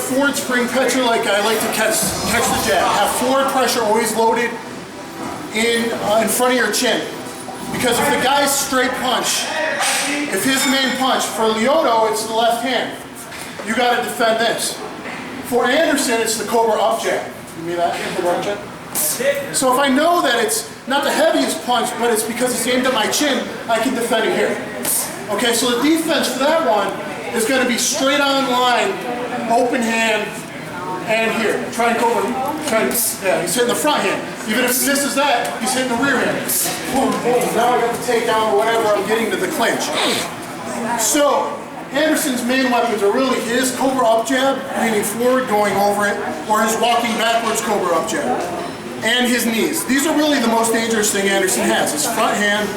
forward spring catcher like I like to catch the jab. Have forward pressure always loaded in front of your chin. Because if the guy's straight punch, if his main punch, for Lyoto it's the left hand, you got to defend this. For Anderson it's the cobra up jab. Give me that, cobra up jab. So if I know that it's not the heaviest punch, but it's because it's aimed at my chin, I can defend it here. Okay, so the defense for that one is going to be straight on line, open hand, and here. Try and go over, yeah, he's hitting the front hand. Even if he misses that, he's hitting the rear hand. Boom, boom, now I got the takedown or whatever, I'm getting to the clinch. So, Anderson's main weapons are really his cobra up jab, leaning forward, going over it, or his walking backwards cobra up jab. And his knees. These are really the most dangerous thing Anderson has, his front hand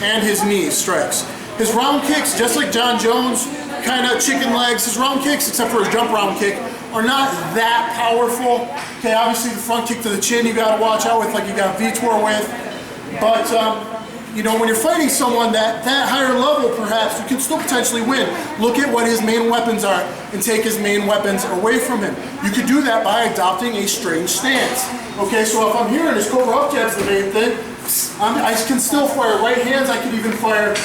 and his knee strikes. His round kicks, just like John Jones, kind of chicken legs, his round kicks, except for his jump round kick, are not that powerful. Okay, obviously the front kick to the chin you got to watch out with, like you got Vitor with. But, you know, when you're fighting someone that higher level, perhaps, you can still potentially win. Look at what his main weapons are and take his main weapons away from him. You could do that by adopting a strange stance. Okay, so if I'm here and his cobra up jab's the main thing, I can still fire right hands, I can even fire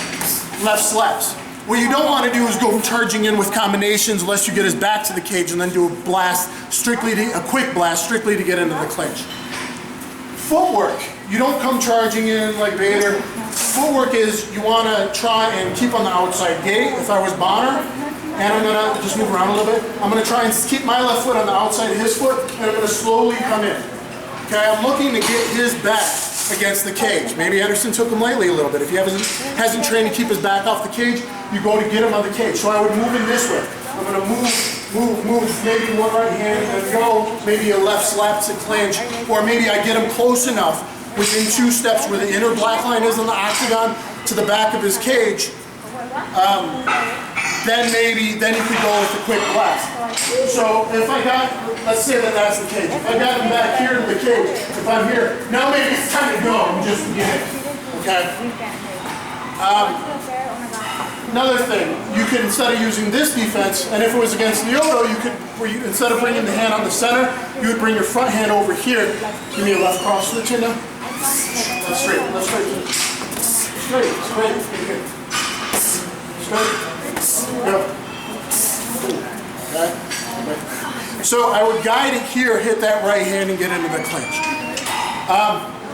left slaps. What you don't want to do is go charging in with combinations unless you get his back to the cage and then do a blast, a quick blast, strictly to get into the clinch. Footwork. You don't come charging in like Bader. Footwork is you want to try and keep on the outside gate. If I was Bonner, and I'm going to just move around a little bit, I'm going to try and keep my left foot on the outside of his foot, and I'm going to slowly come in. Okay, I'm looking to get his back against the cage. Maybe Anderson took him lately a little bit. If he hasn't trained to keep his back off the cage, you go to get him on the cage. So I would move in this way. I'm going to move, maybe one right hand and go, maybe a left slap to clinch, or maybe I get him close enough within 2 steps where the inner black line is on the octagon to the back of his cage. Then you could go with a quick blast. So if I got, let's say that's the cage. If I got him back here in the cage, if I'm here, now maybe it's time to go and just begin. Okay? Another thing, you could, instead of using this defense, and if it was against Lyoto, you could, instead of bringing the hand on the center, you would bring your front hand over here. Give me a left cross to the chin now. Left straight, left straight. Straight, straight. Straight. Go. Okay. So I would guide it here, hit that right hand, and get into the clinch.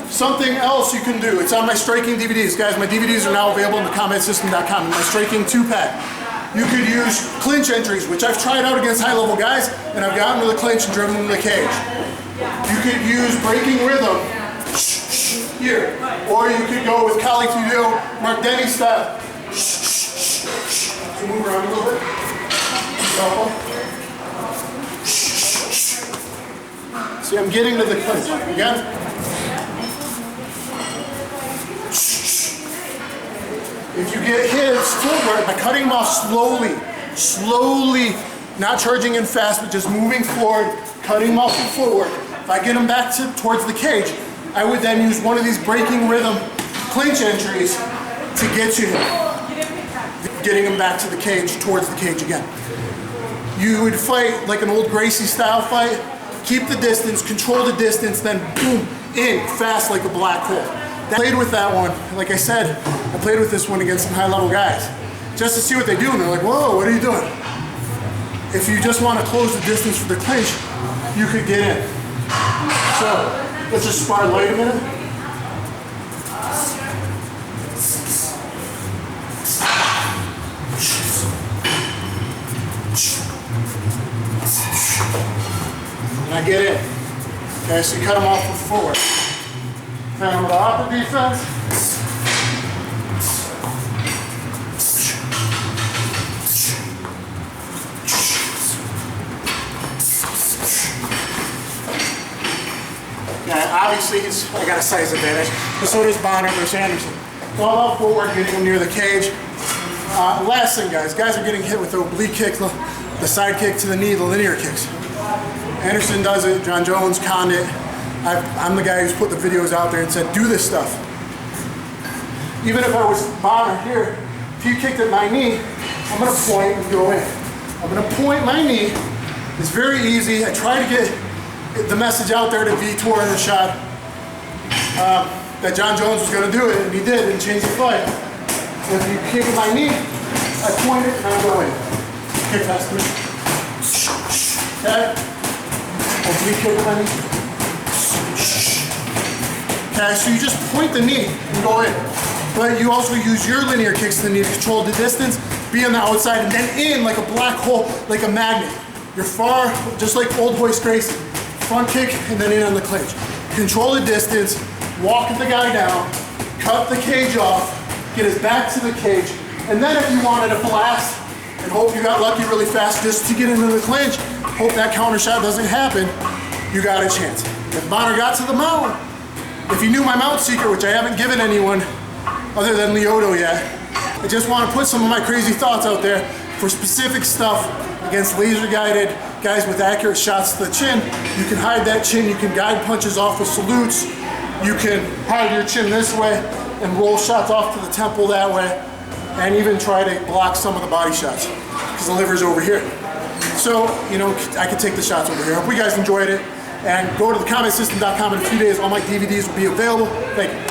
Something else you can do, it's on my striking DVDs. Guys, my DVDs are now available on thecombatsystem.com. My striking 2-pack. You could use clinch entries, which I've tried out against high-level guys, and I've gotten to the clinch and driven them to the cage. You could use breaking rhythm here, or you could go with Kali Fidel, Mark Denny style. So move around a little bit. See, I'm getting to the clinch. Again. If you get his footwork by cutting him off slowly, not charging in fast, but just moving forward, cutting him off with footwork. If I get him back towards the cage, I would then use one of these breaking rhythm clinch entries to get to him, getting him back to the cage, towards the cage again. You would fight like an old Gracie style fight, keep the distance, control the distance, then boom, in, fast like a black hole. I played with that one, like I said, I played with this one against some high-level guys, just to see what they do, and they're like, whoa, what are you doing? If you just want to close the distance for the clinch, you could get in. So, let's just spar light a minute. And I get in. Okay, so you cut them off with forward. Then with the upper defense. Yeah, obviously I got a size advantage, but so does Bonner versus Anderson. So all about footwork, getting them near the cage. Last thing, guys are getting hit with the oblique kick, the side kick to the knee, the linear kicks. Anderson does it, John Jones conned it. I'm the guy who's put the videos out there and said, do this stuff. Even if I was Bonner here, if he kicked at my knee, I'm going to point and go in. I'm going to point my knee, It's very easy. I try to get the message out there to Vitor and Rashad that John Jones was going to do it, and he did, and changed the fight. If you kick at my knee, I point it and I go in. Kick past me. Okay? If you kick at my knee. Okay, so you just point the knee and go in. But you also use your linear kicks to the knee to control the distance, be on the outside, and then in like a black hole, like a magnet. You're far, just like old Hoist Gracie. Front kick and then in on the clinch. Control the distance, walk the guy down, cut the cage off, get his back to the cage, and then if you wanted to blast and hope you got lucky really fast just to get into the clinch, hope that counter shot doesn't happen, you got a chance. If Bonner got to the mount, if you knew my mount secret, which I haven't given anyone other than Lyoto yet, I just want to put some of my crazy thoughts out there for specific stuff against laser guided guys with accurate shots to the chin. You can hide that chin, you can guide punches off with salutes, you can hide your chin this way and roll shots off to the temple that way, and even try to block some of the body shots because the liver's over here. So, you know, I can take the shots over here. I hope you guys enjoyed it, and go to thecombatsystem.com in a few days. All my DVDs will be available. Thank you.